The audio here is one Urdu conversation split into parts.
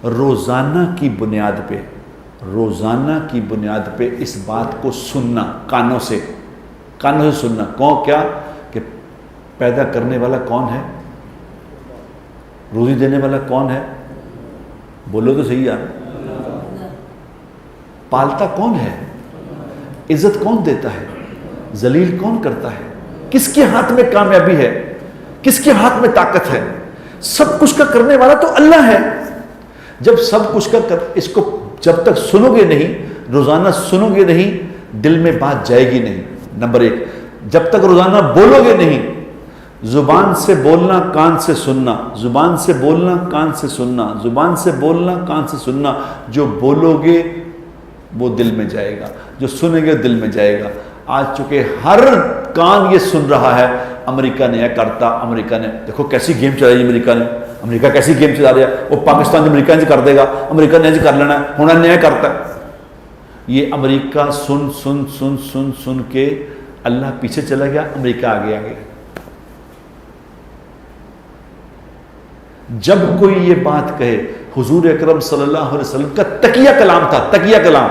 روزانہ کی بنیاد پہ اس بات کو سننا، کانوں سے سننا، کیا کہ پیدا کرنے والا کون ہے، روزی دینے والا کون ہے، بولو تو صحیح یار، پالتا کون ہے، عزت کون دیتا ہے، ذلیل کون کرتا ہے، کس کے ہاتھ میں کامیابی ہے، کس کے ہاتھ میں طاقت ہے، سب کچھ کا کرنے والا تو اللہ ہے۔ جب سب کچھ کا اس کو جب تک سنو گے نہیں، روزانہ سنو گے نہیں، دل میں بات جائے گی نہیں۔ نمبر 1، جب تک روزانہ بولو گے نہیں، زبان سے بولنا کان سے سننا، زبان سے بولنا کان سے سننا، زبان سے بولنا کان سے سننا، جو بولو گے وہ دل میں جائے گا، جو سنیں گے دل میں جائے گا۔ آج چونکہ ہر کان یہ سن رہا ہے امریکہ نے یہ کرتا، امریکہ نے دیکھو کیسی گیم چلائی، امریکہ کیسی گیم چلا رہا ہے، وہ پاکستان امریکہ نے کر دے گا، امریکہ نے کر لینا ہے، ہونا نہیں کرتا ہے۔ یہ امریکہ سن سن سن سن سن کے اللہ پیچھے چلا گیا، امریکہ آگے آگے۔ جب کوئی یہ بات کہے، حضور اکرم صلی اللہ علیہ وسلم کا تقیہ کلام تھا، تقیہ کلام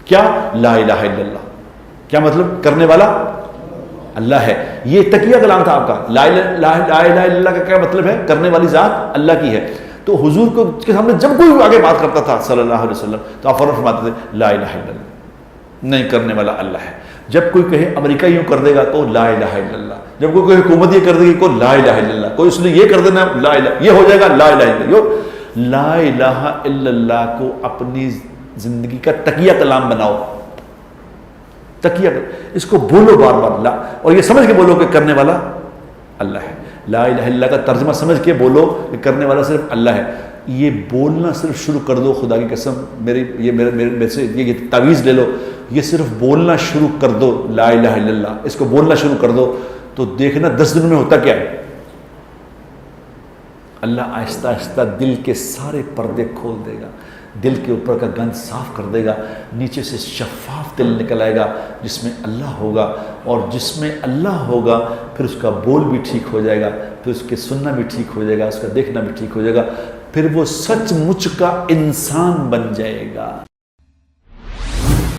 کیا؟ لا الہ الا اللہ۔ کیا مطلب؟ کرنے والا اللہ ہے، یہ تقیہ کلام تھا آپ کا۔ لا الہ الا اللہ کا کیا مطلب ہے؟ کرنے والی ذات اللہ کی ہے۔ تو حضور کو کے سامنے جب کوئی آگے بات کرتا تھا صلی اللہ علیہ وسلم تو آپ فوراً فرماتے تھے لا الہ الا اللہ، نہیں، کرنے والا اللہ ہے۔ جب کوئی کہے امریکہ یوں کر دے گا تو لا الہ الا اللہ، جب کوئی حکومت یہ کر دے گی کو لا الہ الا اللہ، کوئی اس نے یہ کر دینا لا الہ، یہ ہو جائے گا لا الہ الا اللہ۔ لا الہ الا اللہ کو اپنی زندگی کا تقیہ کلام بناؤ، تقیہ، اس کو بولو بار بار، لا، اور یہ سمجھ کے بولو کہ کرنے والا اللہ ہے۔ لا الہ الا اللہ کا ترجمہ سمجھ کے بولو کہ کرنے والا صرف اللہ ہے۔ یہ بولنا صرف شروع کر دو، خدا کی قسم، میرے سے یہ تعویذ لے لو، یہ صرف بولنا شروع کر دو لا الہ الا اللہ، اس کو بولنا شروع کر دو تو دیکھنا 10 دن میں ہوتا کیا ہے۔ اللہ آہستہ آہستہ دل کے سارے پردے کھول دے گا، دل کے اوپر کا گند صاف کر دے گا، نیچے سے شفاف دل نکل آئے گا جس میں اللہ ہوگا، اور جس میں اللہ ہوگا پھر اس کا بول بھی ٹھیک ہو جائے گا، پھر اس کے سننا بھی ٹھیک ہو جائے گا، اس کا دیکھنا بھی ٹھیک ہو جائے گا، پھر وہ سچ مچ کا انسان بن جائے گا۔